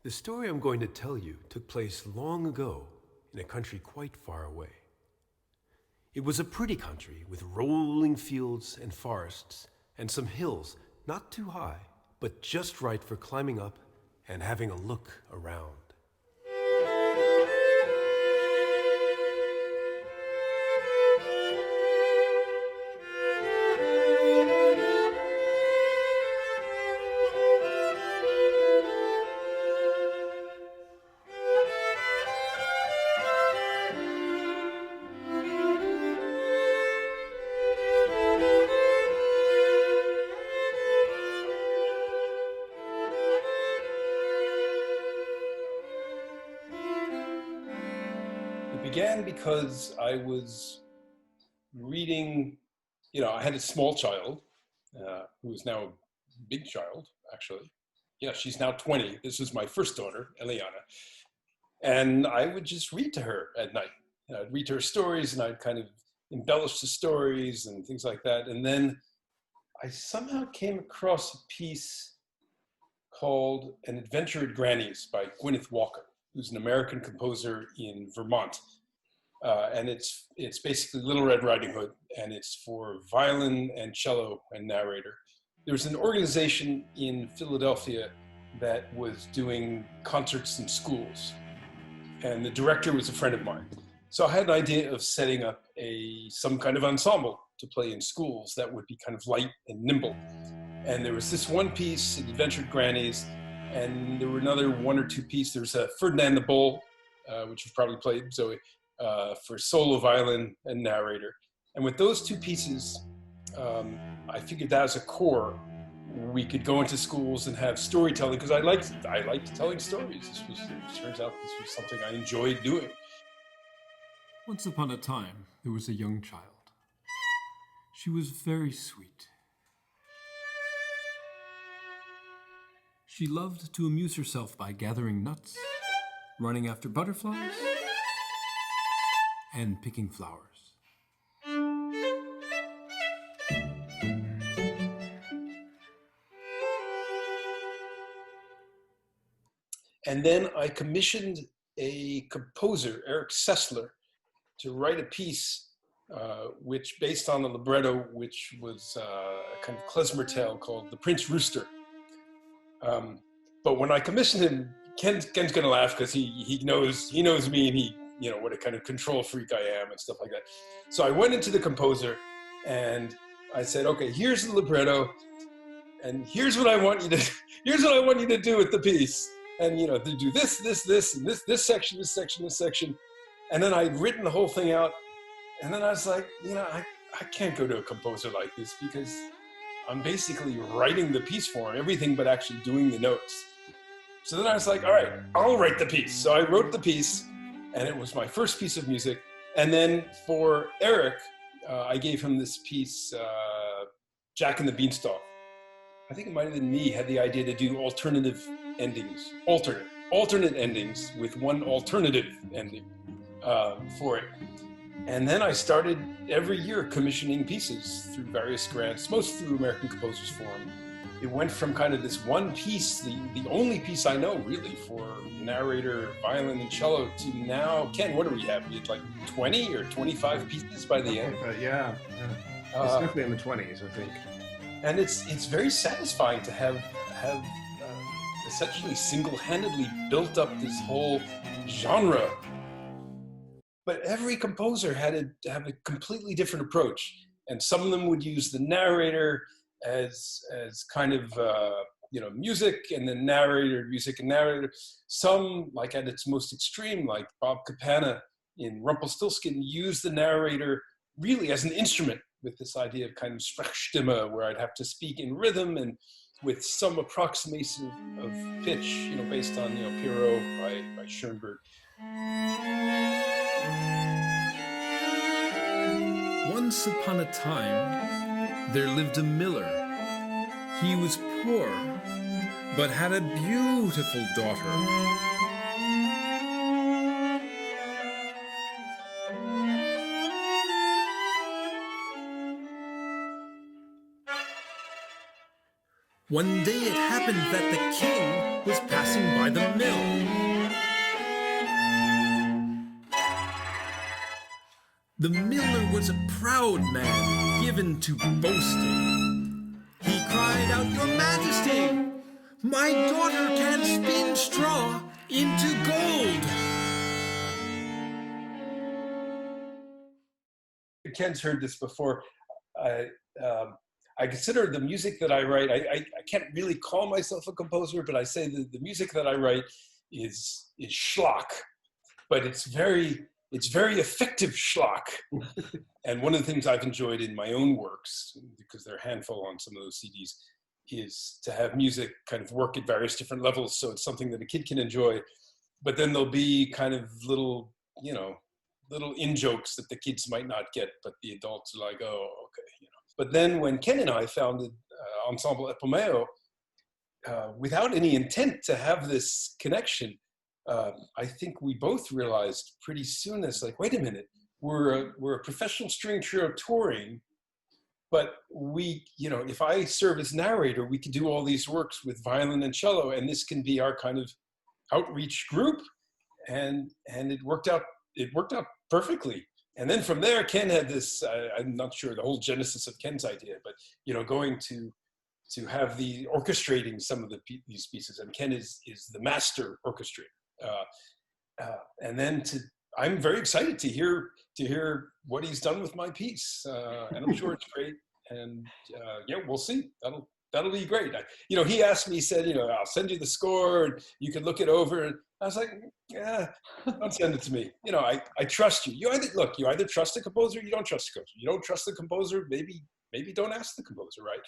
The story I'm going to tell you took place long ago in a country quite far away. It was a pretty country with rolling fields and forests and some hills not too high, but just right for climbing up and having a look around. It began because I was reading, I had a small child who is now a big child, actually. Yeah, she's now 20. This was my first daughter, Eliana. And I would just read to her at night. I'd read to her stories and I'd kind of embellish the stories and things like that. And then I somehow came across a piece called An Adventure at Granny's by Gwyneth Walker, who's an American composer in Vermont. And it's basically Little Red Riding Hood, and it's for violin and cello and narrator. There was an organization in Philadelphia that was doing concerts in schools, and the director was a friend of mine. So I had an idea of setting up some kind of ensemble to play in schools that would be kind of light and nimble. And there was this one piece, An Adventure at Granny's, and there were another one or two pieces. There was a Ferdinand the Bull, which you've probably played, Zoe, for solo violin and narrator. And with those two pieces, I figured that as a core, we could go into schools and have storytelling, because I liked telling stories. It turns out this was something I enjoyed doing. Once upon a time, there was a young child. She was very sweet. She loved to amuse herself by gathering nuts, running after butterflies, and picking flowers. And then I commissioned a composer, Eric Sessler, to write a piece which, based on a libretto, which was a kind of klezmer tale called The Prince Rooster. But when I commissioned him, Ken's going to laugh because he knows me, and he what a kind of control freak I am and stuff like that. So I went into the composer and I said, okay, here's the libretto, and here's what I want you to do with the piece. And to do this, and this section. And then I'd written the whole thing out. And then I was like, I can't go to a composer like this, because I'm basically writing the piece for him, everything but actually doing the notes. So then I was like, all right, I'll write the piece. So I wrote the piece, and it was my first piece of music. And then for Eric, I gave him this piece, Jack and the Beanstalk. I think it might have been me had the idea to do alternate endings with one alternative ending for it. And then I started every year commissioning pieces through various grants, most through American Composers Forum. It went from kind of this one piece, the only piece I know really for narrator, violin, and cello, to now, Ken, what do we have? We had like 20 or 25 pieces by the end. Yeah. It's definitely in the 20s, I think. And it's very satisfying to have essentially single-handedly built up this whole genre. But every composer had to have a completely different approach. And some of them would use the narrator as kind of, music, and then music and narrator. Some, like at its most extreme, like Bob Capana in Rumpelstiltskin, used the narrator really as an instrument, with this idea of kind of Sprechstimme, where I'd have to speak in rhythm and with some approximation of pitch, based on, Pierrot by Schoenberg. Once upon a time, there lived a miller. He was poor, but had a beautiful daughter. One day it happened that the king was passing by the mill. The miller was a proud man, given to boasting. He cried out, "Your Majesty, my daughter can spin straw into gold." Ken's heard this before. I consider the music that I write, I can't really call myself a composer, but I say that the music that I write is schlock, but it's very effective schlock. And one of the things I've enjoyed in my own works, because there are a handful on some of those CDs, is to have music kind of work at various different levels. So it's something that a kid can enjoy, but then there'll be kind of little in-jokes that the kids might not get, but the adults are like, oh, okay. But then when Ken and I founded Ensemble Epomeo, without any intent to have this connection, I think we both realized pretty soon it's like, wait a minute, we're a professional string trio touring, but we, if I serve as narrator, we can do all these works with violin and cello, and this can be our kind of outreach group, and it worked out perfectly. And then from there, Ken had this, I'm not sure the whole genesis of Ken's idea, but, going to have the orchestrating some of these pieces. And Ken is the master orchestrator. And then I'm very excited to hear what he's done with my piece. And I'm sure it's great. And yeah, we'll see. That'll be great. He asked me, he said, I'll send you the score and you can look it over. And I was like, yeah, don't send it to me. I trust you. You either trust the composer or you don't trust the composer. You don't trust the composer, maybe don't ask the composer, right?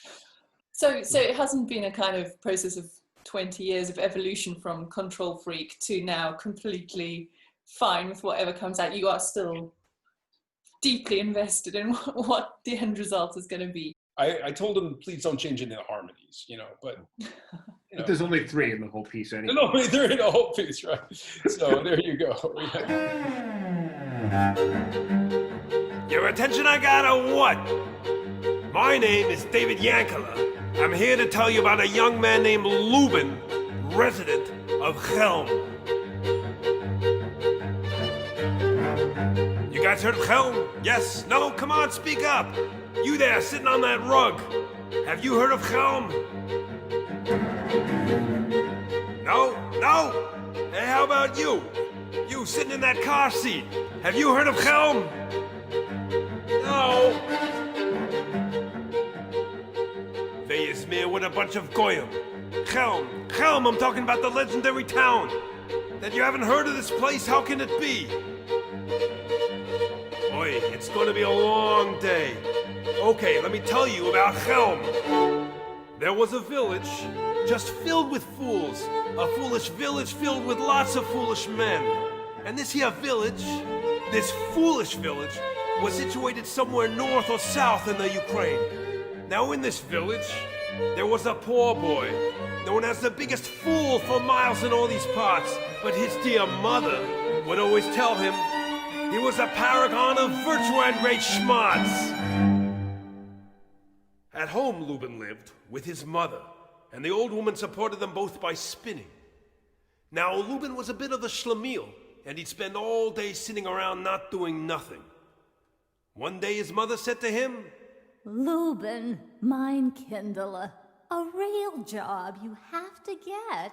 So it hasn't been a kind of process of 20 years of evolution from control freak to now completely fine with whatever comes out. You are still deeply invested in what the end result is going to be. I told him, please don't change any of the harmonies, but... But there's only 3 in the whole piece anyway. No, they're in the whole piece, right? So there you go. Your attention I got or what? My name is David Yankala. I'm here to tell you about a young man named Lubin, resident of Chelm. You guys heard of Chelm? Yes? No? Come on, speak up. You there, sitting on that rug. Have you heard of Chelm? No? No? Hey, how about you? You sitting in that car seat. Have you heard of Chelm? No. Veyesmir with a bunch of Goyim. Chelm, I'm talking about the legendary town. That you haven't heard of this place? How can it be? Boy, it's going to be a long day. Okay, let me tell you about Chelm. There was a village just filled with fools. A foolish village filled with lots of foolish men. And this here village, this foolish village, was situated somewhere north or south in the Ukraine. Now in this village, there was a poor boy, known as the biggest fool for miles in all these parts. But his dear mother would always tell him he was a paragon of virtue and great schmarts. At home, Lubin lived with his mother, and the old woman supported them both by spinning. Now, Lubin was a bit of a schlemiel, and he'd spend all day sitting around not doing nothing. One day his mother said to him, Lubin, mein Kindler, a real job you have to get.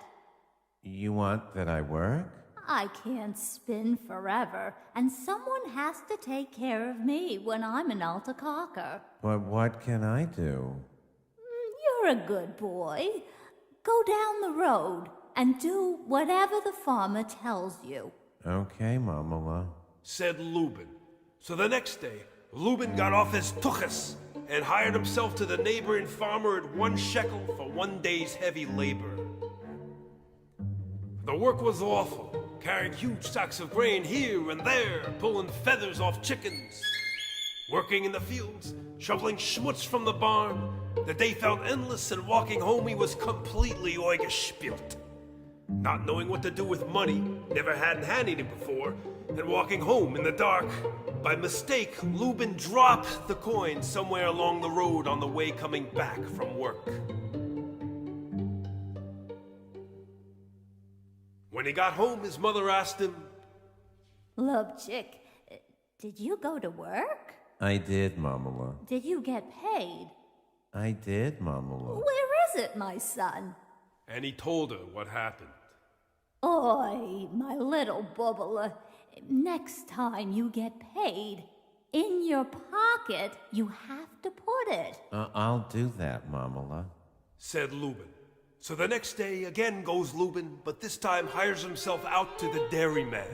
You want that I work? I can't spin forever, and someone has to take care of me when I'm an altacocker. But what can I do? You're a good boy. Go down the road and do whatever the farmer tells you. Okay, Mamala, said Lubin. So the next day, Lubin got off his tuchus and hired himself to the neighboring farmer at 1 shekel for 1 day's heavy labor. The work was awful, carrying huge sacks of grain here and there, pulling feathers off chickens. Working in the fields, shoveling schmutz from the barn. The day felt endless, and walking home he was completely eugespielt. Not knowing what to do with money, never hadn't had any before, and walking home in the dark. By mistake, Lubin dropped the coin somewhere along the road on the way coming back from work. When he got home, his mother asked him, Lubchick, did you go to work? I did, Mamala. Did you get paid? I did, Mamala. Where is it, my son? and he told her what happened. Oi, my little bubbler. Next time you get paid, in your pocket you have to put it. I'll do that, Mamala. Said Lubin. So the next day again goes Lubin, but this time hires himself out to the dairyman.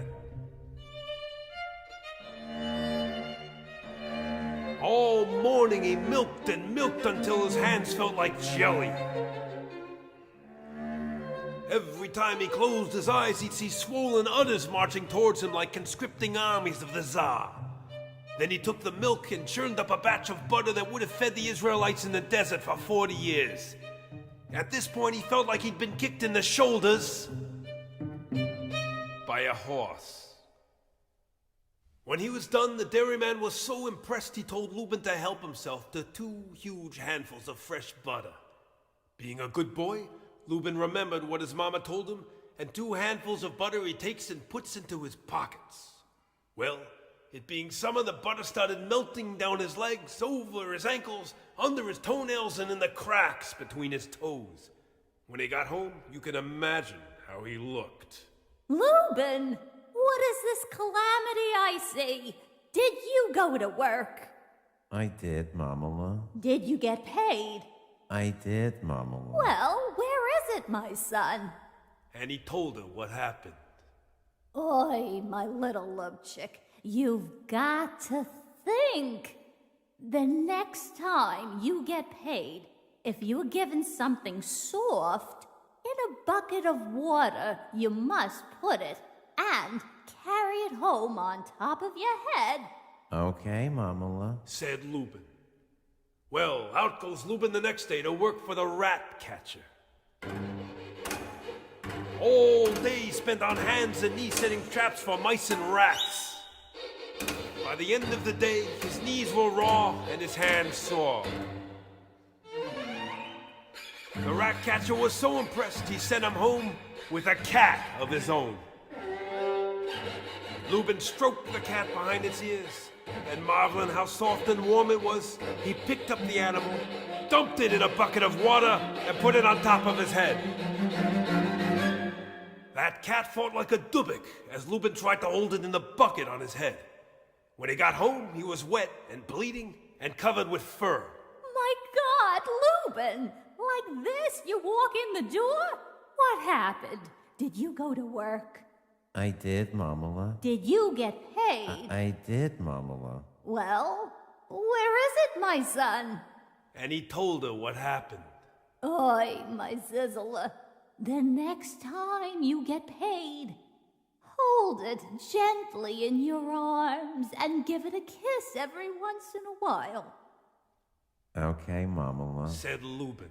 All morning he milked and milked until his hands felt like jelly. Every time he closed his eyes, he'd see swollen udders marching towards him like conscripting armies of the Tsar. Then he took the milk and churned up a batch of butter that would have fed the Israelites in the desert for 40 years. At this point, he felt like he'd been kicked in the shoulders by a horse. When he was done, the dairyman was so impressed he told Lubin to help himself to 2 huge handfuls of fresh butter. Being a good boy, Lubin remembered what his mama told him, and 2 handfuls of butter he takes and puts into his pockets. Well, it being summer, the butter started melting down his legs, over his ankles, under his toenails, and in the cracks between his toes. When he got home, you can imagine how he looked. Lubin, what is this calamity I see? Did you go to work? I did, Mamala. Did you get paid? I did, Mamala. Well, where is it, my son? And he told her what happened. Oi, my little lubchick, you've got to think. The next time you get paid, if you're given something soft, in a bucket of water, you must put it and carry it home on top of your head. Okay, Mamala. Said Lubin. Well, out goes Lubin the next day to work for the rat catcher. All day he spent on hands and knees setting traps for mice and rats. By the end of the day, his knees were raw and his hands sore. The rat catcher was so impressed he sent him home with a cat of his own. Lubin stroked the cat behind its ears, and marveling how soft and warm it was, he picked up the animal, dumped it in a bucket of water, and put it on top of his head. That cat fought like a dubik as Lubin tried to hold it in the bucket on his head. When he got home, he was wet and bleeding and covered with fur. My God, Lubin! Like this, you walk in the door? What happened? Did you go to work? I did, Mamala. Did you get paid? I did, Mamala. Well, where is it, my son? And he told her what happened. Oi, my zizzler. The next time you get paid, hold it gently in your arms and give it a kiss every once in a while. Okay, Mamala. Said Lubin.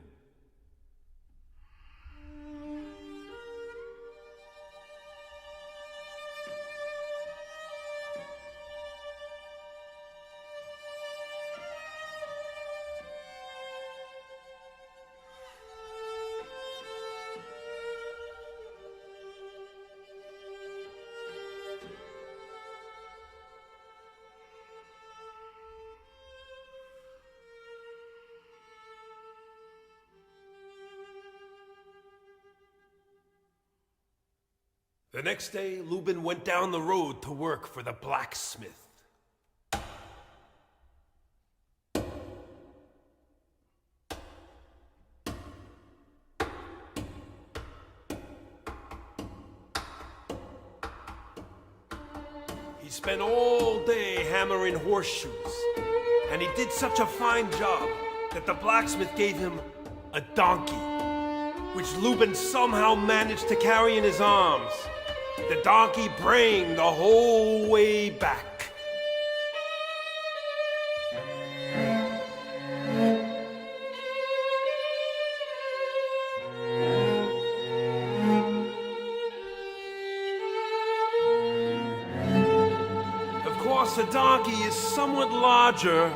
The next day, Lubin went down the road to work for the blacksmith. He spent all day hammering horseshoes, and he did such a fine job that the blacksmith gave him a donkey, which Lubin somehow managed to carry in his arms. The donkey braying the whole way back. Of course, a donkey is somewhat larger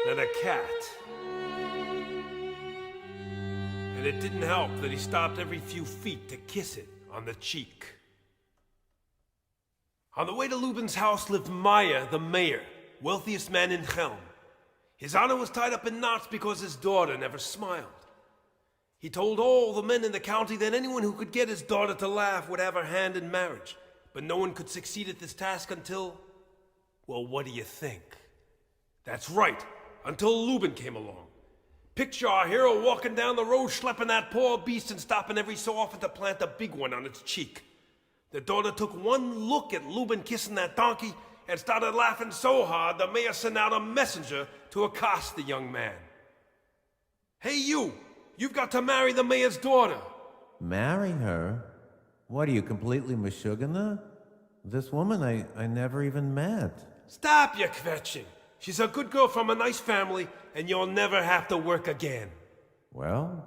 than a cat. And and it didn't help that he stopped every few feet to kiss it on the cheek. On the way to Lubin's house lived Meyer, the mayor, wealthiest man in Chelm. His honor was tied up in knots because his daughter never smiled. He told all the men in the county that anyone who could get his daughter to laugh would have her hand in marriage, but no one could succeed at this task until, well, what do you think? That's right, until Lubin came along. Picture our hero walking down the road, schlepping that poor beast and stopping every so often to plant a big one on its cheek. The daughter took one look at Lubin kissing that donkey and started laughing so hard the mayor sent out a messenger to accost the young man. Hey you, you've got to marry the mayor's daughter. Marry her? What, are you completely mashugana? This woman I never even met. Stop your kvetching. She's a good girl from a nice family, and you'll never have to work again. Well,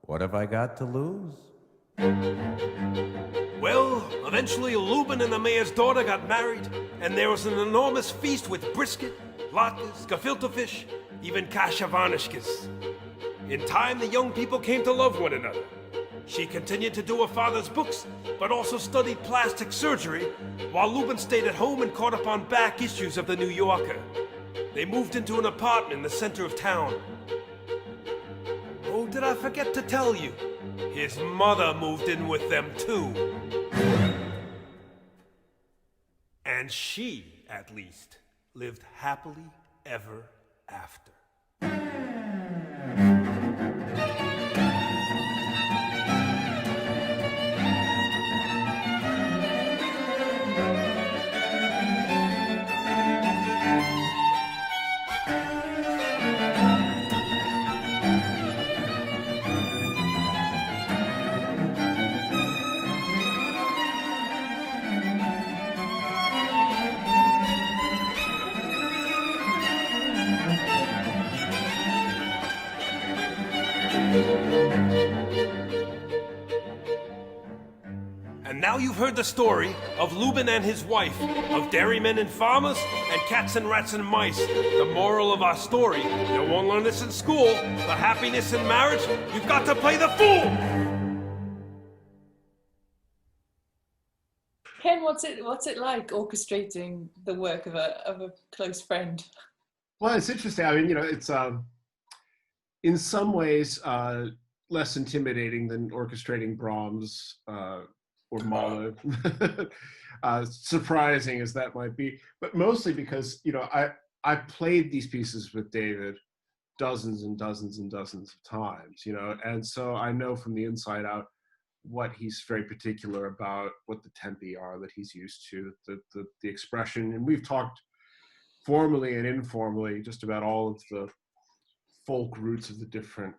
what have I got to lose? Well, eventually Lubin and the mayor's daughter got married, and there was an enormous feast with brisket, latkes, gefilte fish, even kashavarnishkes. In time, the young people came to love one another. She continued to do her father's books, but also studied plastic surgery, while Lubin stayed at home and caught up on back issues of the New Yorker. They moved into an apartment in the center of town. Oh, did I forget to tell you? His mother moved in with them too. And she, at least, lived happily ever after. And now you've heard the story of Lubin and his wife, of dairymen and farmers, and cats and rats and mice. The moral of our story, you won't learn this in school, for happiness in marriage, you've got to play the fool! Ken, what's it like orchestrating the work of a close friend? Well, it's interesting. I mean, it's in some ways less intimidating than orchestrating Brahms or Mahler, surprising as that might be, but mostly because I played these pieces with David dozens and dozens and dozens of times, and so I know from the inside out what he's very particular about, what the tempi are that he's used to, the expression, and we've talked formally and informally just about all of the folk roots of the different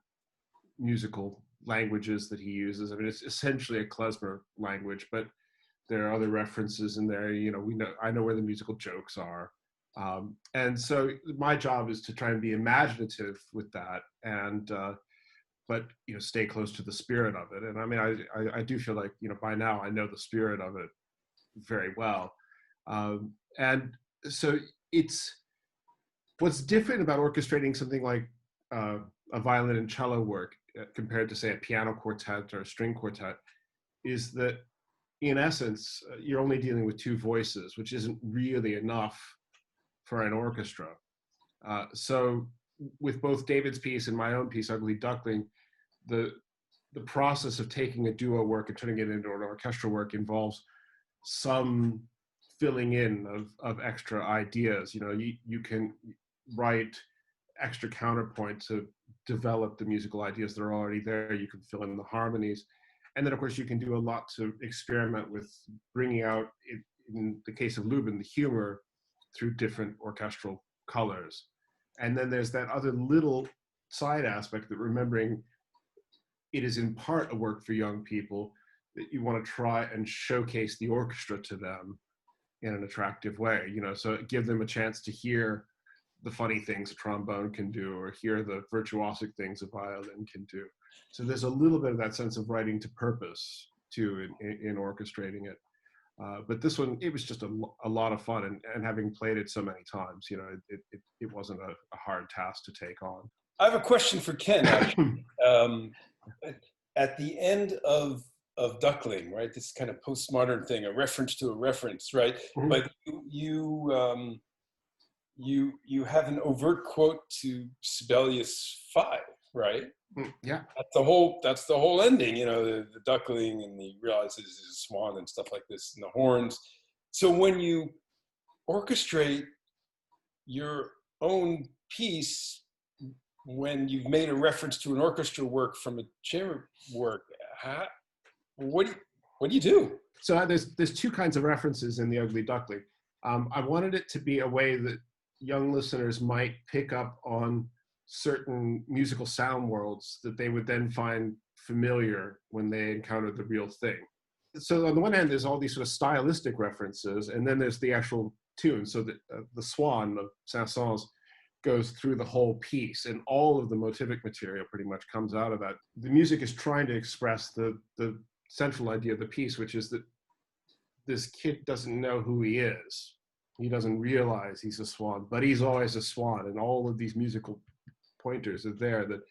musical languages that he uses. I mean, it's essentially a klezmer language, but there are other references in there. I know where the musical jokes are, and so my job is to try and be imaginative with that, and but stay close to the spirit of it. And I mean, I do feel like by now I know the spirit of it very well, and so it's what's different about orchestrating something like a violin and cello work compared to, say, a piano quartet or a string quartet is that in essence you're only dealing with two voices, which isn't really enough for an orchestra. So with both David's piece and my own piece, Ugly Duckling, the process of taking a duo work and turning it into an orchestral work involves some filling in of extra ideas. You can write extra counterpoint to develop the musical ideas that are already there. You can fill in the harmonies. And then, of course, you can do a lot to experiment with bringing out, in the case of Lubin, the humor through different orchestral colors. And then there's that other little side aspect that remembering it is in part a work for young people, that you want to try and showcase the orchestra to them in an attractive way, so give them a chance to hear the funny things a trombone can do, or hear the virtuosic things a violin can do. So there's a little bit of that sense of writing to purpose too in orchestrating it. But this one, it was just a lot of fun, and having played it so many times, it wasn't a hard task to take on. I have a question for Ken, actually. At the end of Duckling, right? This kind of postmodern thing, a reference to a reference, right? Mhm. But you have an overt quote to Sibelius 5, right? Yeah. That's the whole ending, you know, the duckling, and he realizes he's a swan and stuff like this, and the horns. So when you orchestrate your own piece, when you've made a reference to an orchestra work from a chamber work, what do you do? So there's two kinds of references in The Ugly Duckling. I wanted it to be a way that young listeners might pick up on certain musical sound worlds that they would then find familiar when they encounter the real thing. So on the one hand, there's all these sort of stylistic references, and then there's the actual tune. So the Swan of Saint-Saëns goes through the whole piece, and all of the motivic material pretty much comes out of that. The music is trying to express the central idea of the piece, which is that this kid doesn't know who he is. He doesn't realize he's a swan, but he's always a swan. And all of these musical pointers are there, that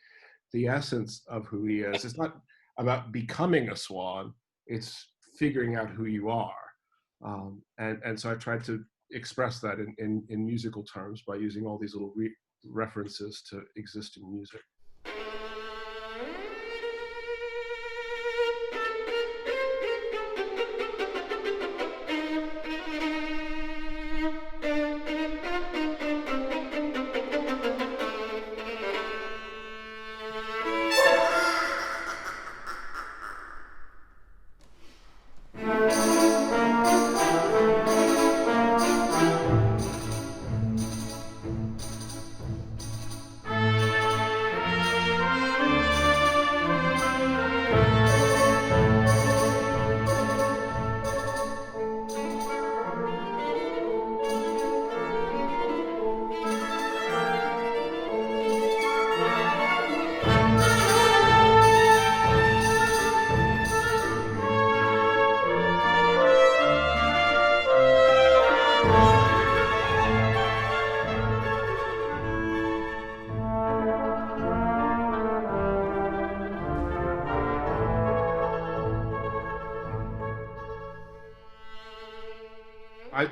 the essence of who he is. It's not about becoming a swan, it's figuring out who you are. And so I tried to express that in musical terms by using all these little references to existing music.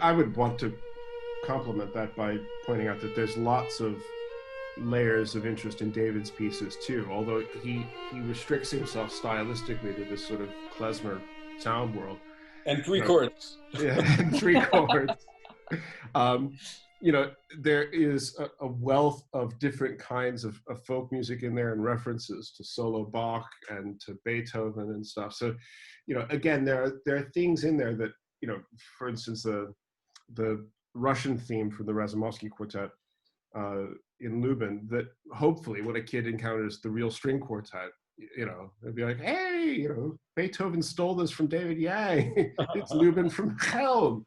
I would want to complement that by pointing out that there's lots of layers of interest in David's pieces too, although he restricts himself stylistically to this sort of klezmer sound world. And three chords. Yeah, and three chords. You know, there is a wealth of different kinds of folk music in there, and references to solo Bach and to Beethoven and stuff. So, you know, again, there are things in there that, you know, for instance, the Russian theme from the Razumovsky Quartet in Lubin, that hopefully when a kid encounters the real string quartet, you know, they'll be like, hey, you know, Beethoven stole this from David Yang. It's Lubin from Helm.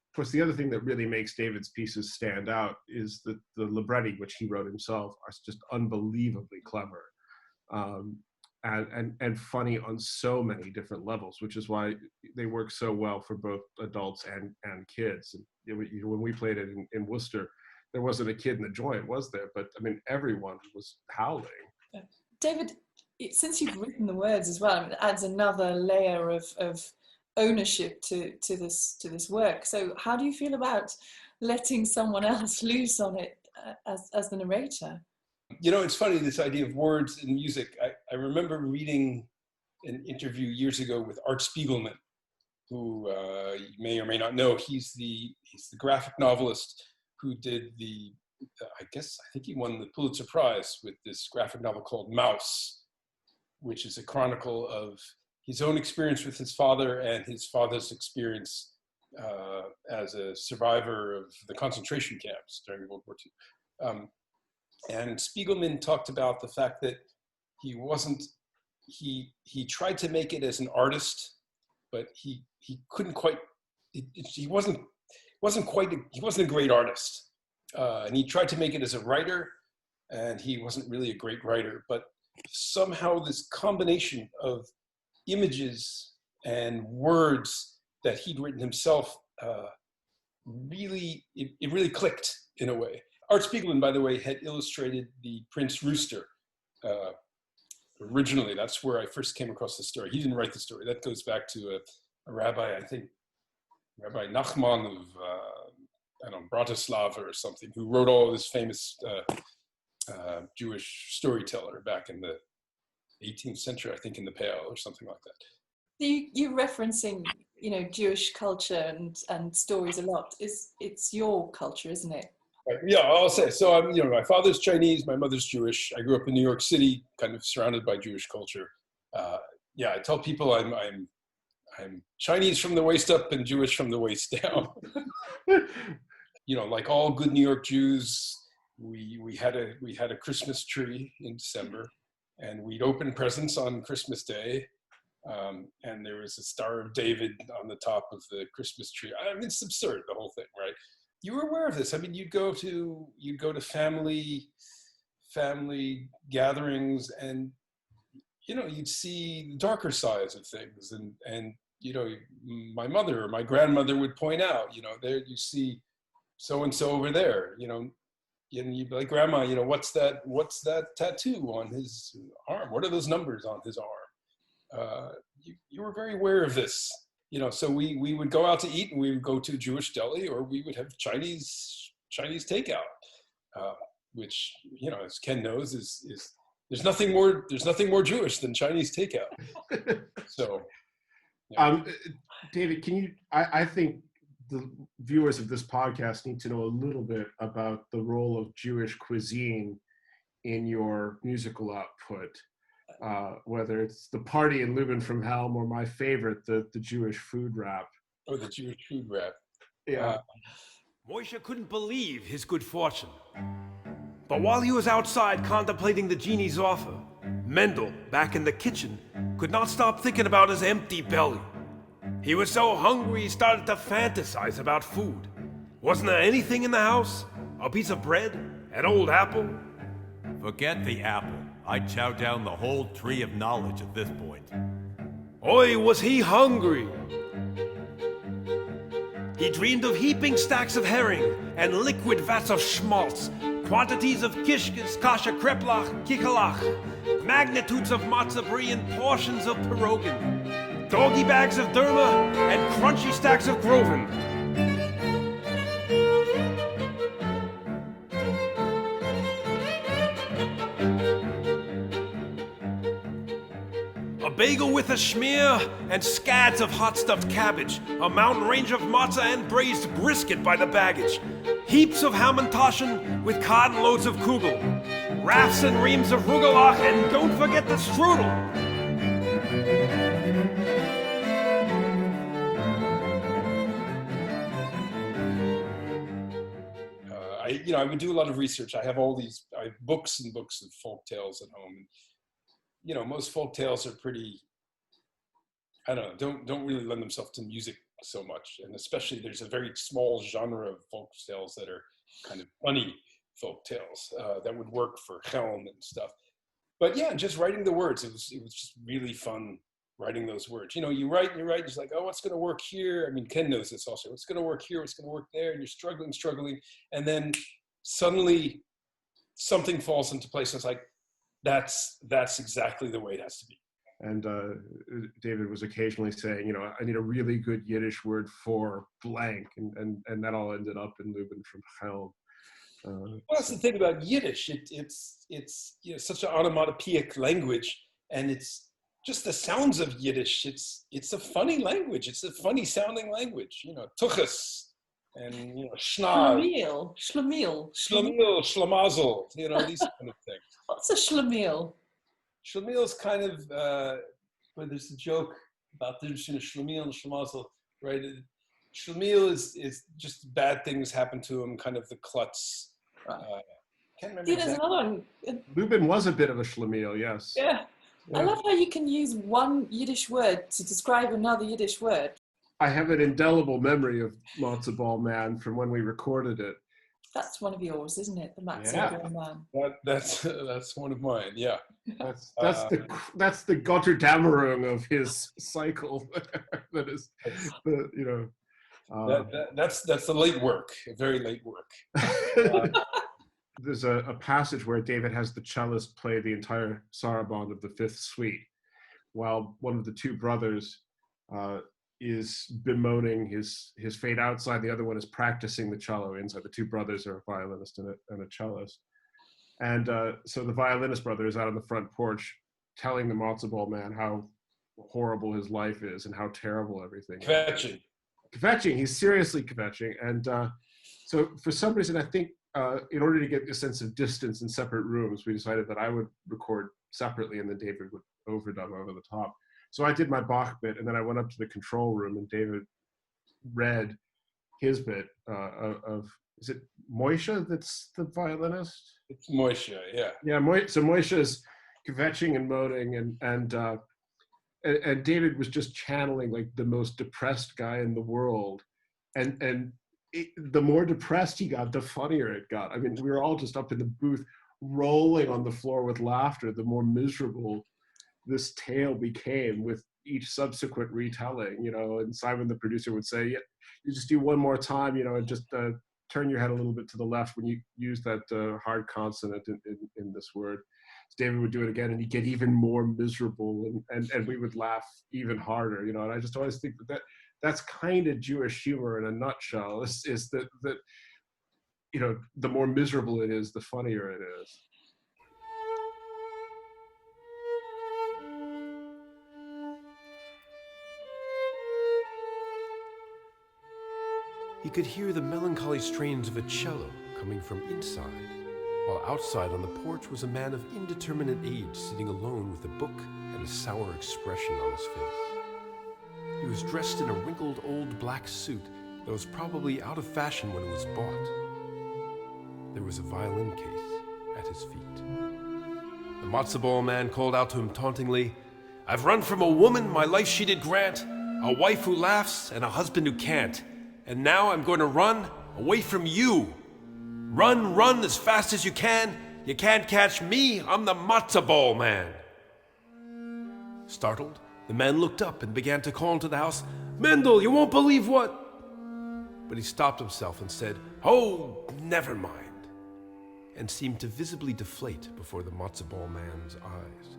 Of course, the other thing that really makes David's pieces stand out is that the libretti, which he wrote himself, are just unbelievably clever. And funny on so many different levels, which is why they work so well for both adults and kids. And you know, when we played it in Worcester, there wasn't a kid in the joint, was there? But I mean, everyone was howling. David, since you've written the words as well, I mean, it adds another layer of ownership to this work. So how do you feel about letting someone else loose on it as the narrator? You know, it's funny, this idea of words and music. I remember reading an interview years ago with Art Spiegelman, who you may or may not know. He's the graphic novelist who did I think he won the Pulitzer Prize with this graphic novel called Mouse, which is a chronicle of his own experience with his father and his father's experience as a survivor of the concentration camps during World War II. And Spiegelman talked about the fact that he tried to make it as an artist, but he couldn't quite, he wasn't a great artist. And he tried to make it as a writer, and he wasn't really a great writer, but somehow this combination of images and words that he'd written himself, it really clicked in a way. Art Spiegelman, by the way, had illustrated the Prince Rooster. Originally, that's where I first came across the story. He didn't write the story. That goes back to a rabbi, I think, Rabbi Nachman of, I don't know, Bratislava or something, who wrote all this famous Jewish storyteller back in the 18th century, I think, in the Pale or something like that. You're referencing, Jewish culture and stories a lot. It's your culture, isn't it? Yeah, I'll say. So I'm, my father's Chinese, my mother's Jewish. I grew up in New York City, kind of surrounded by Jewish culture. I tell people I'm Chinese from the waist up and Jewish from the waist down. Like all good New York Jews, we had a Christmas tree in December, and we'd open presents on Christmas Day, and there was a Star of David on the top of the Christmas tree. I mean, it's absurd, the whole thing, right? You were aware of this. I mean, you'd go to family gatherings, and you'd see the darker sides of things, and my mother or my grandmother would point out, there you see so and so over there, and you'd be like, Grandma, what's that tattoo on his arm? What are those numbers on his arm? You were very aware of this. So we would go out to eat, and we would go to a Jewish deli, or we would have Chinese takeout, which, as Ken knows, is there's nothing more Jewish than Chinese takeout. So, yeah. David, I think the viewers of this podcast need to know a little bit about the role of Jewish cuisine in your musical output. Whether it's The Party in Lubin from Helm or my favorite, the Jewish food rap. Oh, the Jewish food rap. Yeah. Moshe couldn't believe his good fortune. But while he was outside contemplating the genie's offer, Mendel, back in the kitchen, could not stop thinking about his empty belly. He was so hungry he started to fantasize about food. Wasn't there anything in the house? A piece of bread? An old apple? Forget the apple. I'd chow down the whole tree of knowledge at this point. Oi, was he hungry! He dreamed of heaping stacks of herring and liquid vats of schmaltz, quantities of kishkes, kasha, kreplach, kichelach, magnitudes of matzo brie and portions of pierogin, doggy bags of derma and crunchy stacks of groven. A bagel with a schmear and scads of hot stuffed cabbage, a mountain range of matzah and braised brisket by the baggage, heaps of hamantaschen with cotton loads of kugel, rafts and reams of rugelach, and don't forget the strudel. I would do a lot of research. I have books and books of folk tales at home. Most folk tales are pretty, I don't know, don't really lend themselves to music so much. And especially there's a very small genre of folk tales that are kind of funny folk tales that would work for Helm and stuff. But yeah, just writing the words, it was just really fun writing those words. You write, it's like, oh, what's going to work here? I mean, Ken knows this also. What's going to work here? What's going to work there? And you're struggling. And then suddenly something falls into place. And it's like, that's exactly the way it has to be. And David was occasionally saying, I need a really good Yiddish word for blank, and that all ended up in Lubin from Helm. Well, that's the thing about Yiddish. It's such an onomatopoeic language, and it's just the sounds of Yiddish. It's a funny language. It's a funny sounding language. Tuchus and schnaz. Schlemiel. Schlemazel. These kind of things. What's a schlemiel? Schlemiel is kind of where there's a joke about the difference between a schlemiel and a schlemazel, right? Schlemiel is just bad things happen to him, kind of the klutz. Can't remember. There's another one. Lubin was a bit of a schlemiel, yes. Yeah. I love how you can use one Yiddish word to describe another Yiddish word. I have an indelible memory of Matzo Ball Man from when we recorded it. That's one of yours, isn't it? The Matzo Ball Man. That's one of mine. Yeah. That's the Gotterdammerung of his cycle. That is, that's the late work, very late work. there's a passage where David has the cellist play the entire saraband of the Fifth Suite, while one of the two brothers is bemoaning his fate outside. The other one is practicing the cello inside. The two brothers are a violinist and a cellist. And so the violinist brother is out on the front porch telling the matzo ball man how horrible his life is and how terrible everything is. Kvetching, he's seriously kvetching. And so for some reason, I think in order to get a sense of distance in separate rooms, we decided that I would record separately and then David would overdub over the top. So I did my Bach bit, and then I went up to the control room and David read his bit of is it Moisha that's the violinist? It's Moisha, yeah. Yeah, so Moisha's kvetching and moaning, and David was just channeling like the most depressed guy in the world, and the more depressed he got, the funnier it got. I mean, we were all just up in the booth rolling on the floor with laughter. The more miserable this tale became with each subsequent retelling, you know. And Simon, the producer, would say, "Yeah, you just do one more time, you know, and just turn your head a little bit to the left when you use that hard consonant in this word." David would do it again, and he'd get even more miserable, and we would laugh even harder, you know. And I just always think that's kind of Jewish humor in a nutshell. Is that you know, the more miserable it is, the funnier it is. He could hear the melancholy strains of a cello coming from inside, while outside on the porch was a man of indeterminate age sitting alone with a book and a sour expression on his face. He was dressed in a wrinkled old black suit that was probably out of fashion when it was bought. There was a violin case at his feet. The matzo ball man called out to him tauntingly, "I've run from a woman my life she did grant, a wife who laughs and a husband who can't. And now I'm going to run away from you. Run, run as fast as you can. You can't catch me. I'm the matzo ball man." Startled, the man looked up and began to call into the house, "Mendel, you won't believe what..." But he stopped himself and said, "Oh, never mind," and seemed to visibly deflate before the matzo ball man's eyes.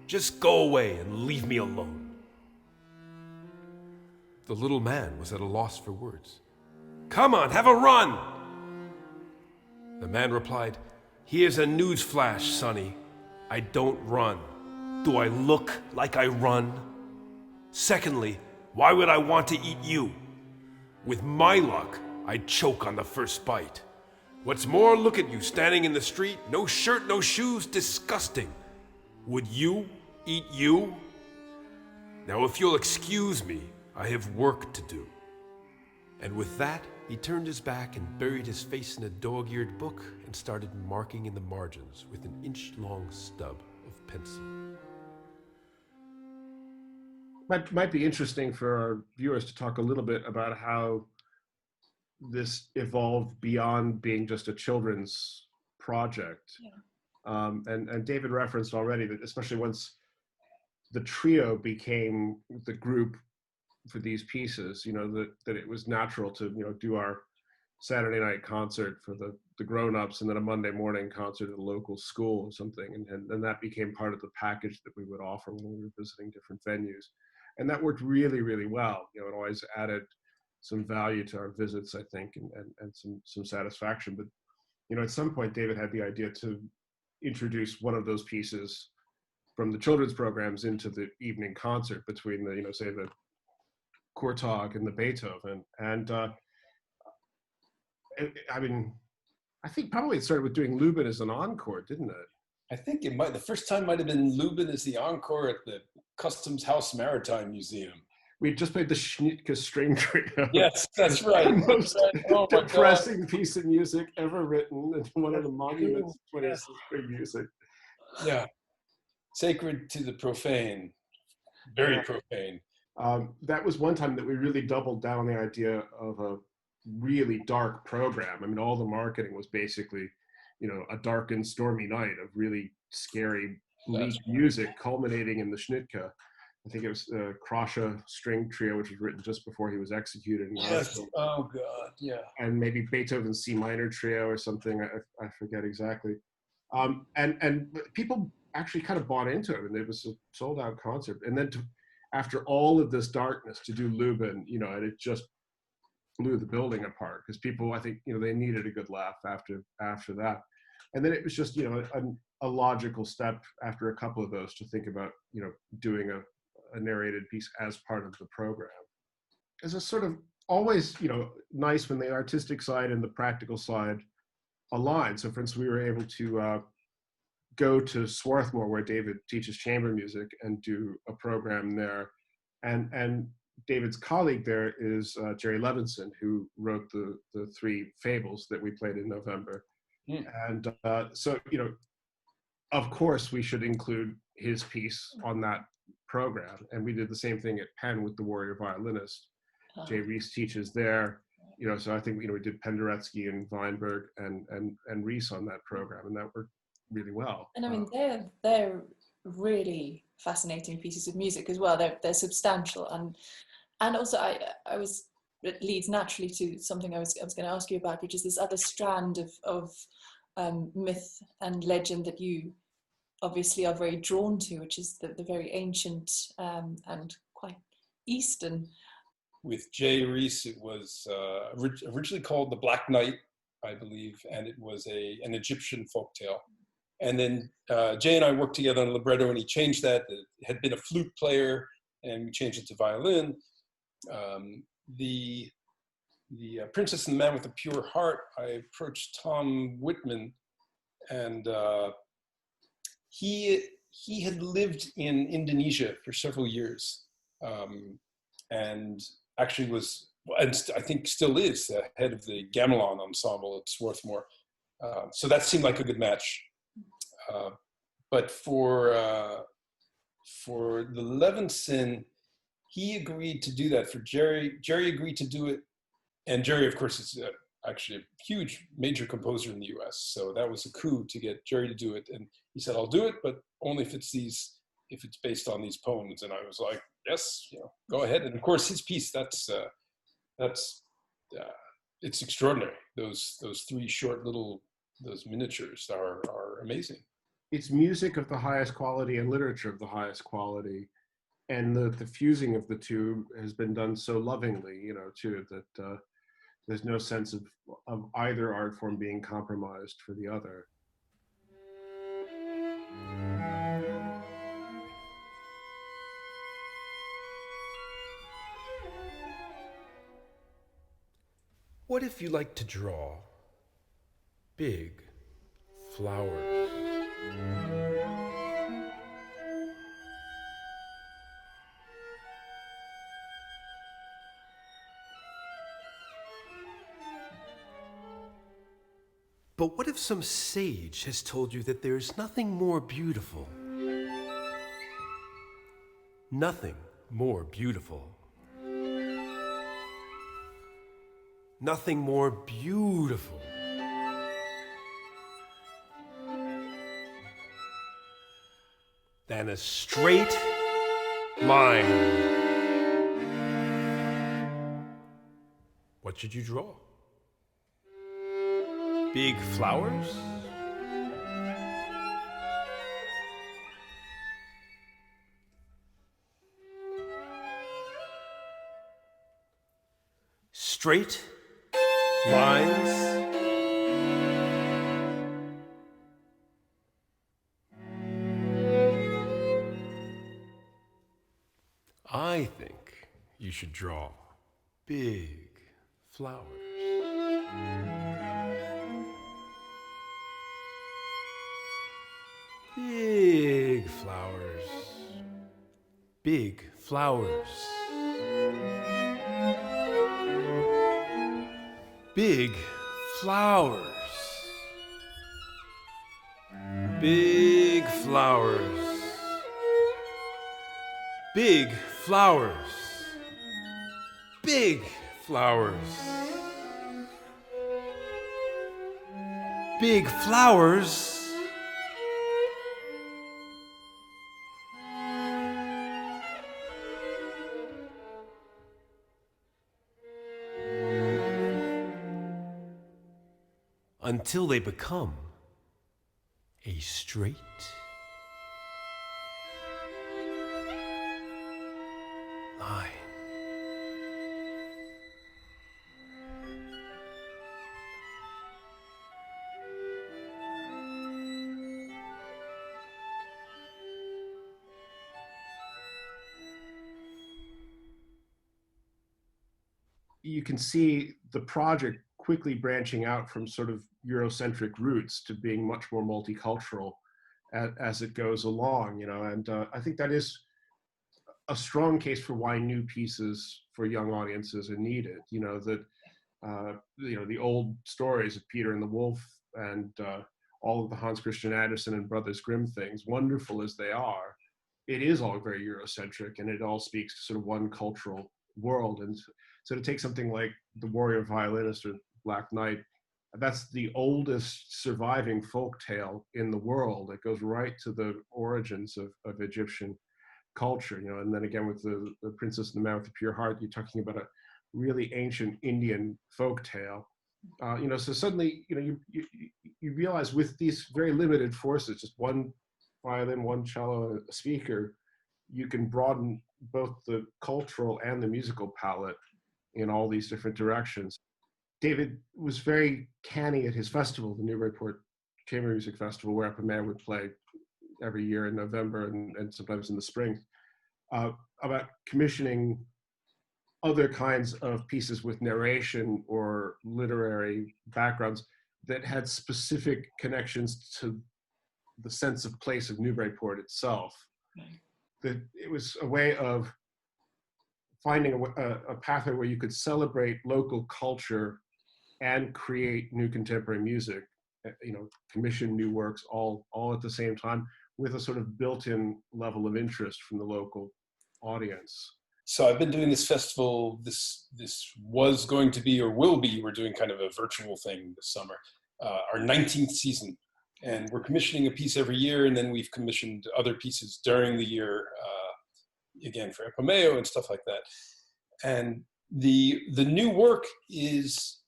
"Just go away and leave me alone." The little man was at a loss for words. "Come on, have a run!" The man replied, "Here's a news flash, sonny. I don't run. Do I look like I run? Secondly, why would I want to eat you? With my luck, I'd choke on the first bite. What's more, look at you standing in the street, no shirt, no shoes, disgusting. Would you eat you? Now, if you'll excuse me, I have work to do." And with that, he turned his back and buried his face in a dog-eared book and started marking in the margins with an inch-long stub of pencil. Might be interesting for our viewers to talk a little bit about how this evolved beyond being just a children's project. Yeah. And David referenced already that especially once the trio became the group for these pieces, you know, that it was natural to, you know, do our Saturday night concert for the grown-ups and then a Monday morning concert at a local school or something. And that became part of the package that we would offer when we were visiting different venues. And that worked really, really well. You know, it always added some value to our visits, I think, and some satisfaction. But, you know, at some point, David had the idea to introduce one of those pieces from the children's programs into the evening concert between the, you know, say the Kurtag and the Beethoven. And I mean, I think probably it started with doing Lubin as an encore, didn't it? I think it might. The first time might have been Lubin as the encore at the Customs House Maritime Museum. We just played the Schnittke string trio. Yes, that's right. The most Oh my depressing piece of music ever written, and one of the monuments of 20th century music. Yeah, sacred to the profane, very profane. That was one time that we really doubled down on the idea of a really dark program. I mean, all the marketing was basically, you know, a dark and stormy night of really scary, bleak music culminating in the Schnittke. I think it was the Krasha String Trio, which was written just before he was executed in Yes. Auschwitz. Oh God. Yeah. And maybe Beethoven's C minor trio or something. I forget exactly. And people actually kind of bought into it, and it was a sold out concert. And then after all of this darkness, to do Lubin, and it just blew the building apart because people, I think, they needed a good laugh after that. And then it was just, a logical step after a couple of those to think about, doing a narrated piece as part of the program. It's a sort of always, nice when the artistic side and the practical side align. So for instance, we were able to go to Swarthmore, where David teaches chamber music, and do a program there. And David's colleague there is Jerry Levinson, who wrote the three fables that we played in November. And so, of course, we should include his piece on that program. And we did the same thing at Penn with the Warrior Violinist. Jay Reese teaches there, so I think, we did Penderecki and Weinberg and Reese on that program, and that worked really well. And I mean, they're really fascinating pieces of music as well. They're substantial, and also it leads naturally to something I was going to ask you about, which is this other strand of myth and legend that you obviously are very drawn to, which is the very ancient and quite Eastern. With Jay Reese, it was originally called The Black Knight, I believe, and it was an Egyptian folktale. And then Jay and I worked together on a libretto, and he changed that. It had been a flute player, and we changed it to violin. The Princess and the Man with the Pure Heart, I approached Tom Whitman, and he had lived in Indonesia for several years, and actually was, and I think still is, the head of the gamelan ensemble at Swarthmore. So that seemed like a good match. But for the Levinson, he agreed to do that. For Jerry agreed to do it. And Jerry, of course, is actually a huge, major composer in the US. So that was a coup to get Jerry to do it. And he said, I'll do it, but only if it's based on these poems. And I was like, yes, go ahead. And of course, his piece, it's extraordinary. Those three short those miniatures are amazing. It's music of the highest quality and literature of the highest quality. And the fusing of the two has been done so lovingly, too, that there's no sense of either art form being compromised for the other. What if you like to draw big flowers? But what if some sage has told you that there's nothing more beautiful? Nothing more beautiful. Nothing more beautiful than a straight line. What should you draw? Big flowers? Straight lines? I think you should draw big flowers. Big flowers. Big flowers. Big flowers. Big flowers. Big flowers. Big flowers. Big flowers. until they become a straight line. You can see the project quickly branching out from sort of Eurocentric roots to being much more multicultural as it goes along, and I think that is a strong case for why new pieces for young audiences are needed. The old stories of Peter and the Wolf and all of the Hans Christian Andersen and Brothers Grimm things, wonderful as they are, it is all very Eurocentric, and it all speaks to sort of one cultural world. And so to take something like The Warrior Violinist or Black Knight, that's the oldest surviving folk tale in the world. It goes right to the origins of Egyptian culture, and then again with the Princess and the Man with the Pure Heart, you're talking about a really ancient Indian folk tale. So suddenly, you realize with these very limited forces, just one violin, one cello, and a speaker, you can broaden both the cultural and the musical palette in all these different directions. David was very canny at his festival, the Newburyport Chamber Music Festival, where Upper would play every year in November and sometimes in the spring, about commissioning other kinds of pieces with narration or literary backgrounds that had specific connections to the sense of place of Newburyport itself. That it was a way of finding a pathway where you could celebrate local culture and create new contemporary music, commission new works all at the same time with a sort of built-in level of interest from the local audience. So I've been doing this festival. This was going to be, or will be, we're doing kind of a virtual thing this summer, our 19th season. And we're commissioning a piece every year, and then we've commissioned other pieces during the year, again, for Epomeo and stuff like that. And the new work is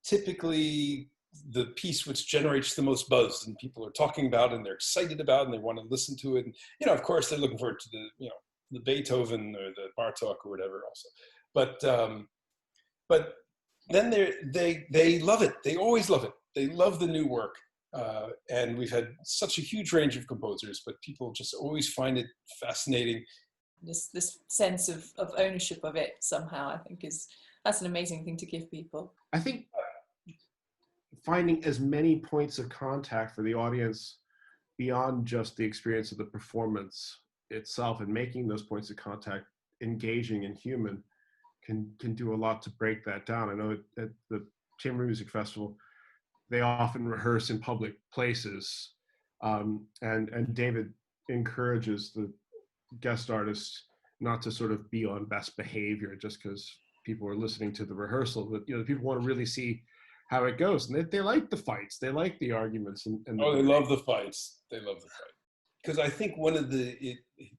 typically the piece which generates the most buzz, and people are talking about, and they're excited about, and they want to listen to it. And, of course, they're looking forward to the Beethoven or the Bartok or whatever also. But then they love it. They always love it. They love the new work. And we've had such a huge range of composers, but people just always find it fascinating. This sense of ownership of it somehow, I think that's an amazing thing to give people. I think finding as many points of contact for the audience beyond just the experience of the performance itself, and making those points of contact engaging and human, can do a lot to break that down. I know at the Chamber Music Festival, they often rehearse in public places, and David encourages the guest artists not to sort of be on best behavior just because people are listening to the rehearsal, but people want to really see how it goes, and they like the fights, they like the arguments, and they love the fights. They love the fight, because I think one of the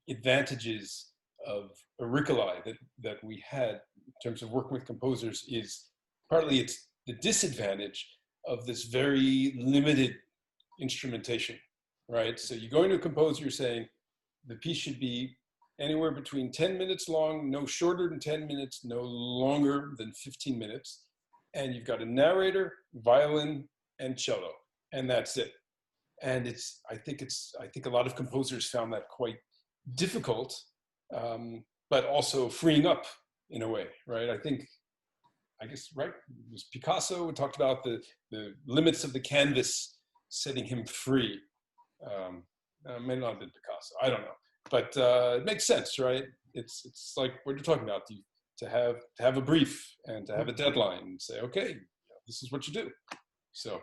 advantages of Auricolae that we had in terms of working with composers is partly it's the disadvantage of this very limited instrumentation, right? So you go into a composer, you're saying the piece should be anywhere between 10 minutes long, no shorter than 10 minutes, no longer than 15 minutes. And you've got a narrator, violin, and cello, and that's it. And I think a lot of composers found that quite difficult, but also freeing up in a way, right? I guess, right, it was Picasso who talked about the limits of the canvas setting him free. It may not have been Picasso, I don't know. But it makes sense, right? It's like what you're talking about, to have a brief and to have a deadline and say, okay, this is what you do. So.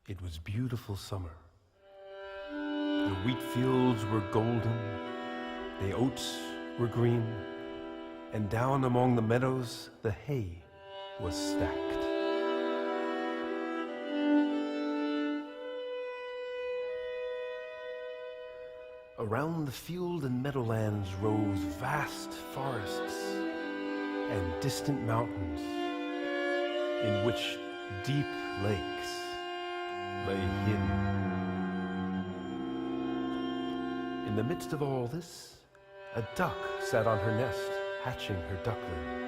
It was beautiful summer. The wheat fields were golden, the oats were green, and down among the meadows the hay was stacked. around the field and meadowlands rose vast forests and distant mountains, in which deep lakes lay hidden. In the midst of all this, a duck sat on her nest, hatching her ducklings.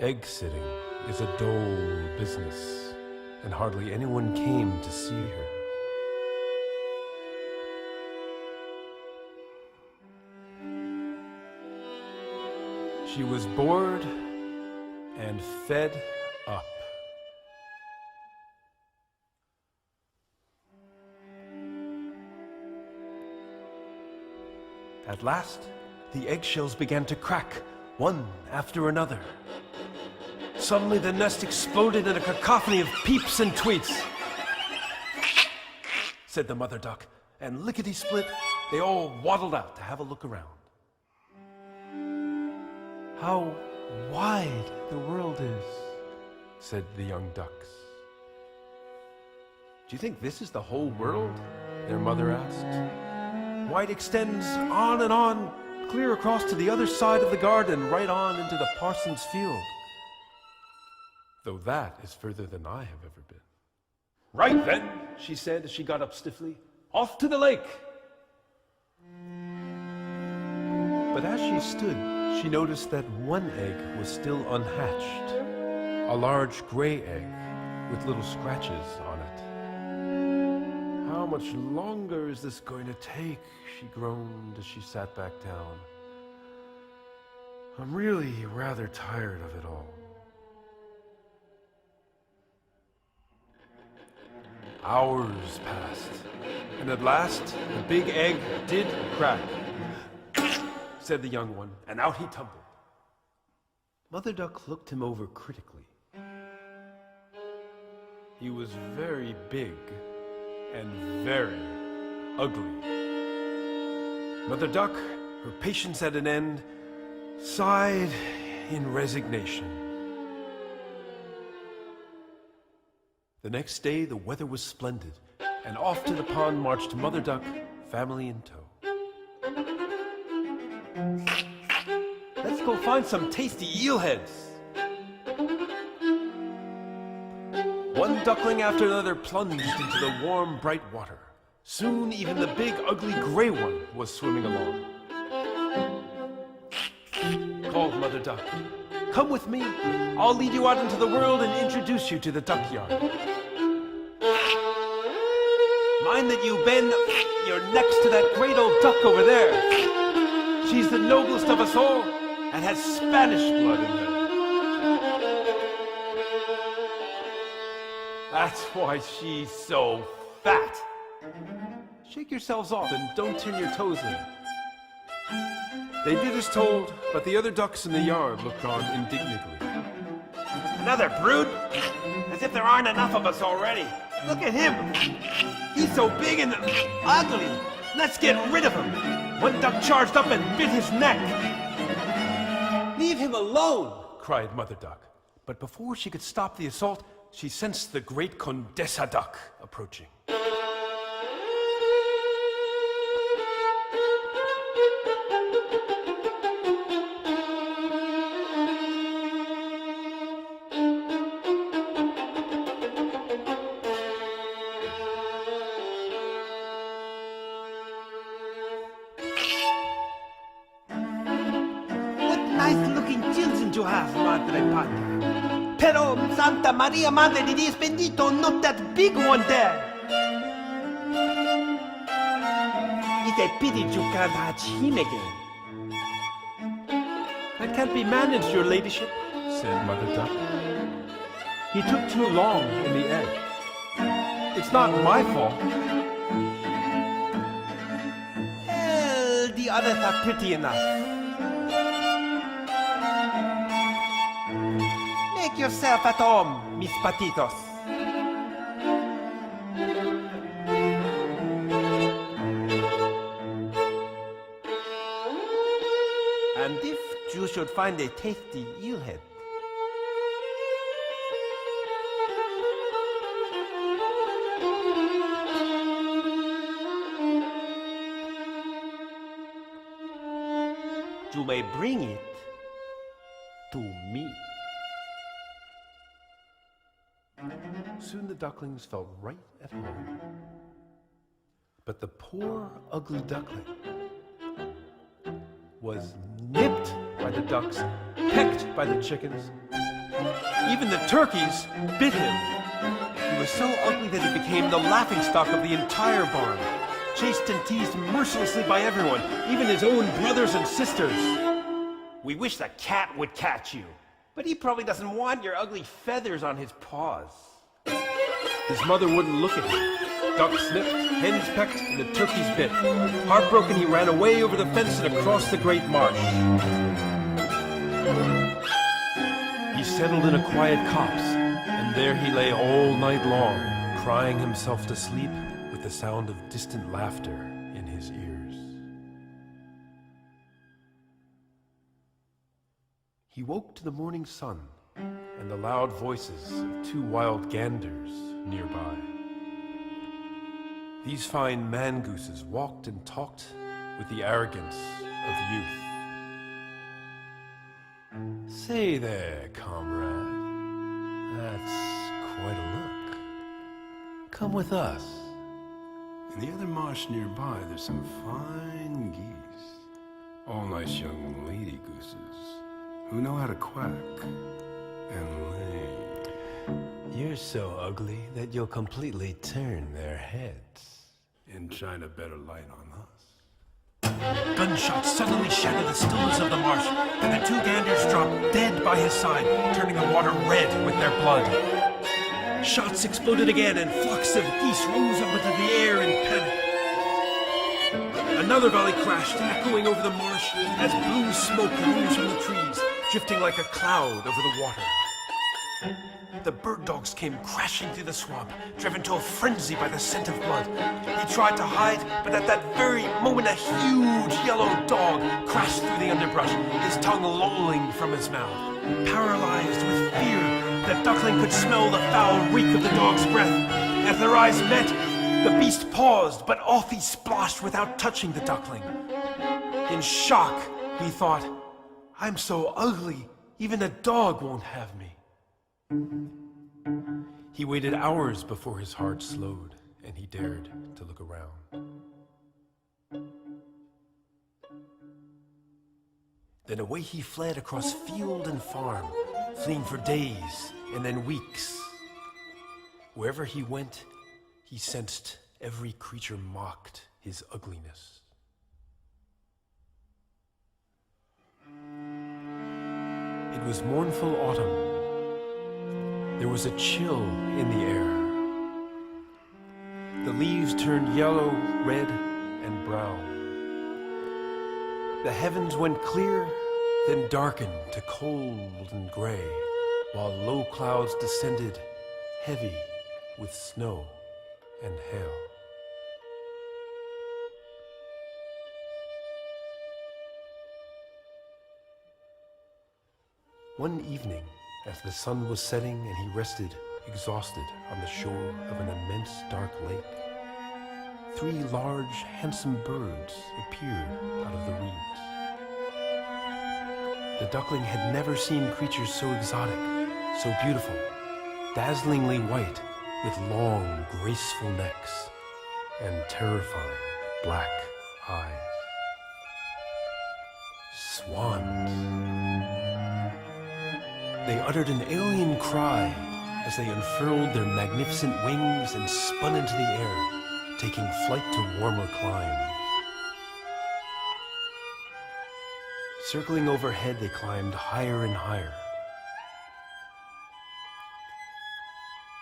Egg-sitting is a dull business, and hardly anyone came to see her. She was bored and fed up. At last, the eggshells began to crack, one after another. Suddenly, the nest exploded in a cacophony of peeps and tweets. Said the mother duck, and lickety-split, they all waddled out to have a look around. How wide the world is, said the young ducks. Do you think this is the whole world? Their mother asked. Why, it extends on and on, clear across to the other side of the garden, right on into the parson's field. Though that is further than I have ever been. Right then, she said as she got up stiffly, off to the lake. But as she stood, she noticed that one egg was still unhatched, a large gray egg with little scratches on it. How much longer is this going to take? She groaned as she sat back down. I'm really rather tired of it all. Hours passed, and at last the big egg did crack, said the young one, and out he tumbled. Mother Duck looked him over critically. He was very big and very ugly. Mother Duck, her patience at an end, sighed in resignation. The next day, the weather was splendid, and off to the pond marched Mother Duck, family in tow. Let's go find some tasty eelheads. One duckling after another plunged into the warm, bright water. Soon, even the big, ugly gray one was swimming along. Called Mother Duck. Come with me. I'll lead you out into the world and introduce you to the duck yard. Mind that you bend your necks to that great old duck over there. She's the noblest of us all and has Spanish blood in her. That's why she's so fat. Shake yourselves off and don't turn your toes in. They did as told, but the other ducks in the yard looked on indignantly. Another brood? As if there aren't enough of us already. Look at him! He's so big and ugly! Let's get rid of him! One duck charged up and bit his neck. Leave him alone! Cried Mother Duck. But before she could stop the assault, she sensed the great Condessa Duck approaching. Nice-looking children you have, Madre Patria. Pero, Santa Maria, Madre de Dios Bendito, not that big one there. It's a pity you can't hatch him again. That can't be managed, your ladyship, said Mother Duck. He took too long in the egg. It's not my fault. Well, the others are pretty enough. Make yourself at home, Miss Patitos. And if you should find a tasty eelhead, you may bring it to me. Soon the ducklings felt right at home. But the poor, ugly duckling was nipped by the ducks, pecked by the chickens. Even the turkeys bit him. He was so ugly that he became the laughingstock of the entire barn, chased and teased mercilessly by everyone, even his own brothers and sisters. We wish the cat would catch you, but he probably doesn't want your ugly feathers on his paws. His mother wouldn't look at him. Ducks snipped, hens pecked, and the turkeys bit. Heartbroken, he ran away over the fence and across the great marsh. He settled in a quiet copse, and there he lay all night long, crying himself to sleep with the sound of distant laughter in his ears. He woke to the morning sun and the loud voices of two wild ganders nearby. These fine man-gooses walked and talked with the arrogance of youth. Say there, comrade, that's quite a look. Come with us. In the other marsh nearby, there's some fine geese. All nice young lady gooses who know how to quack and lay. You're so ugly that you'll completely turn their heads. And shine a better light on us. Gunshots suddenly shattered the stillness of the marsh, and the two ganders dropped dead by his side, turning the water red with their blood. Shots exploded again, and flocks of geese rose up into the air in panic. Another volley crashed, echoing over the marsh as blue smoke rose from the trees, drifting like a cloud over the water. The bird dogs came crashing through the swamp, driven to a frenzy by the scent of blood. He tried to hide, but at that very moment a huge yellow dog crashed through the underbrush, his tongue lolling from his mouth. Paralyzed with fear, the duckling could smell the foul reek of the dog's breath. As their eyes met, the beast paused, but off he splashed without touching the duckling. In shock, he thought, I'm so ugly, even a dog won't have me. He waited hours before his heart slowed, and he dared to look around. Then away he fled across field and farm, fleeing for days and then weeks. Wherever he went, he sensed every creature mocked his ugliness. It was mournful autumn. There was a chill in the air. The leaves turned yellow, red, and brown. The heavens went clear, then darkened to cold and gray, while low clouds descended, heavy with snow and hail. One evening, as the sun was setting and he rested, exhausted, on the shore of an immense dark lake, three large, handsome birds appeared out of the reeds. The duckling had never seen creatures so exotic, so beautiful, dazzlingly white, with long, graceful necks and terrifying black eyes. Swans. They uttered an alien cry as they unfurled their magnificent wings and spun into the air, taking flight to warmer climes. Circling overhead, they climbed higher and higher.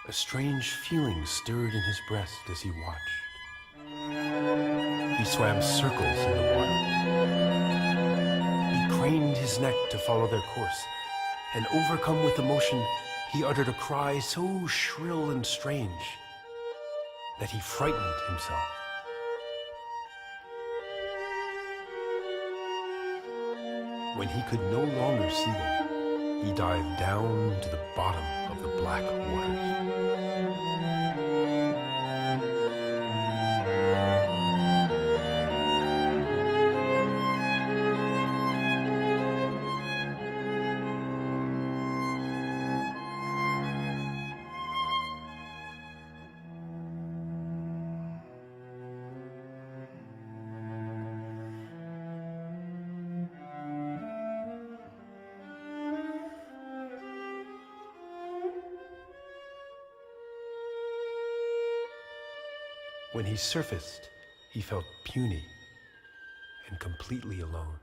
A strange feeling stirred in his breast as he watched. He swam circles in the water. He craned his neck to follow their course, and overcome with emotion, he uttered a cry so shrill and strange that he frightened himself. When he could no longer see them, he dived down to the bottom of the black waters. When he surfaced, he felt puny and completely alone.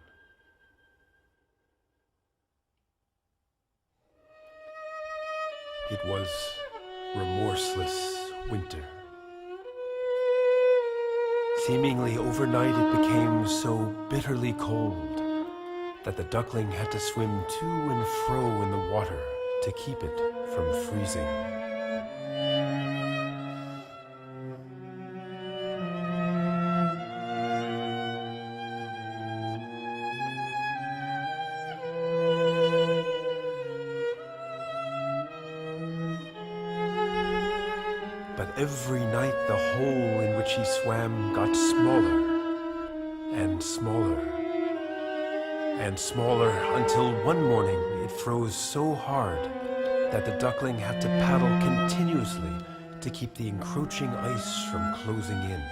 It was remorseless winter. Seemingly overnight it became so bitterly cold that the duckling had to swim to and fro in the water to keep it from freezing. But every night the hole in which he swam got smaller and smaller and smaller until one morning it froze so hard that the duckling had to paddle continuously to keep the encroaching ice from closing in.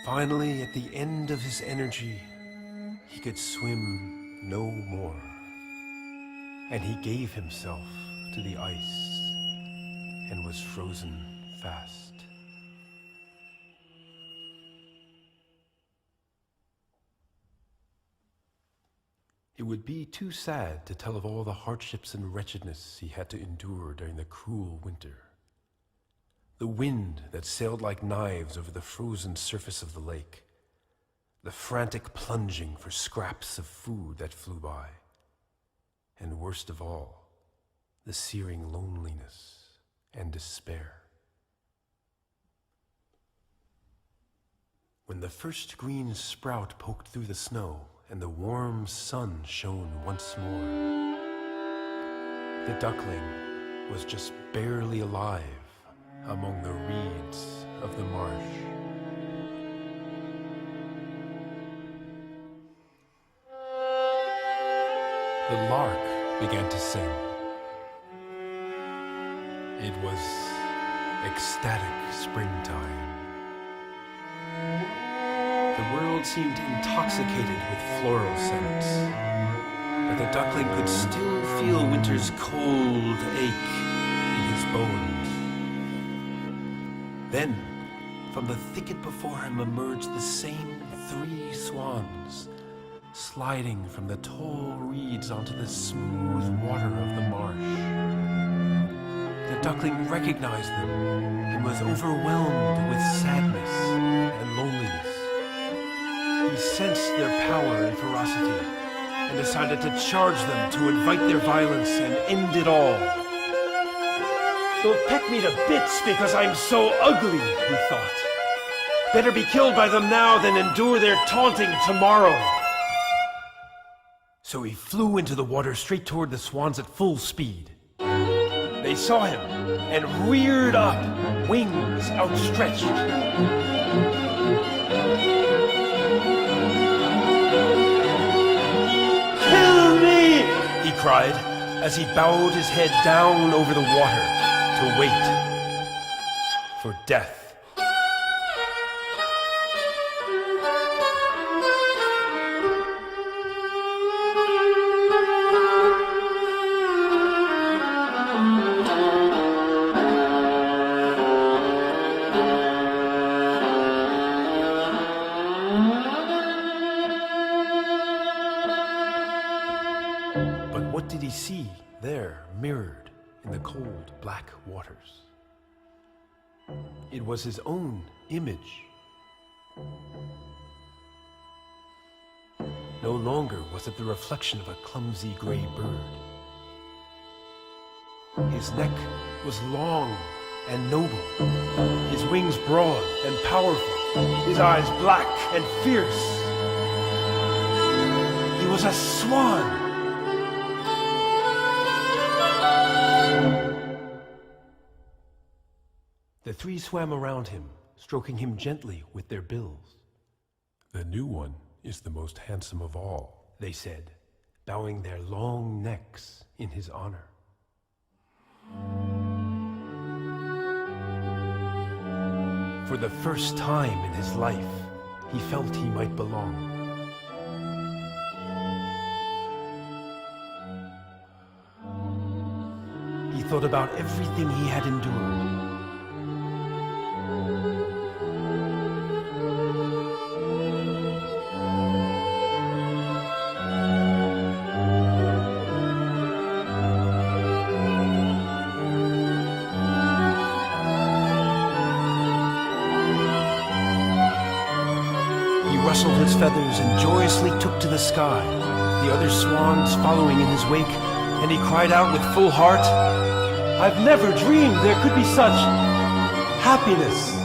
Finally, at the end of his energy, he could swim no more, and he gave himself to the ice and was frozen fast. It would be too sad to tell of all the hardships and wretchedness he had to endure during the cruel winter. The wind that sailed like knives over the frozen surface of the lake, the frantic plunging for scraps of food that flew by, and worst of all, the searing loneliness and despair. When the first green sprout poked through the snow and the warm sun shone once more, the duckling was just barely alive among the reeds of the marsh. The lark began to sing. It was ecstatic springtime. The world seemed intoxicated with floral scents, but the duckling could still feel winter's cold ache in his bones. Then, from the thicket before him emerged the same 3 swans, sliding from the tall reeds onto the smooth water of the marsh. The duckling recognized them and was overwhelmed with sadness and loneliness. He sensed their power and ferocity and decided to charge them to invite their violence and end it all. They'll peck me to bits because I'm so ugly, he thought. Better be killed by them now than endure their taunting tomorrow. So he flew into the water straight toward the swans at full speed. They saw him and reared up, wings outstretched. Kill me! He cried as he bowed his head down over the water to wait for death. But what did he see there, mirrored in the cold black waters? It was his own image. No longer was it the reflection of a clumsy gray bird. His neck was long and noble, his wings broad and powerful, his eyes black and fierce. He was a swan. The 3 swam around him, stroking him gently with their bills. "The new one is the most handsome of all," they said, bowing their long necks in his honor. For the first time in his life, he felt he might belong. He thought about everything he had endured. He rustled his feathers and joyously took to the sky, the other swans following in his wake, and he cried out with full heart, I've never dreamed there could be such happiness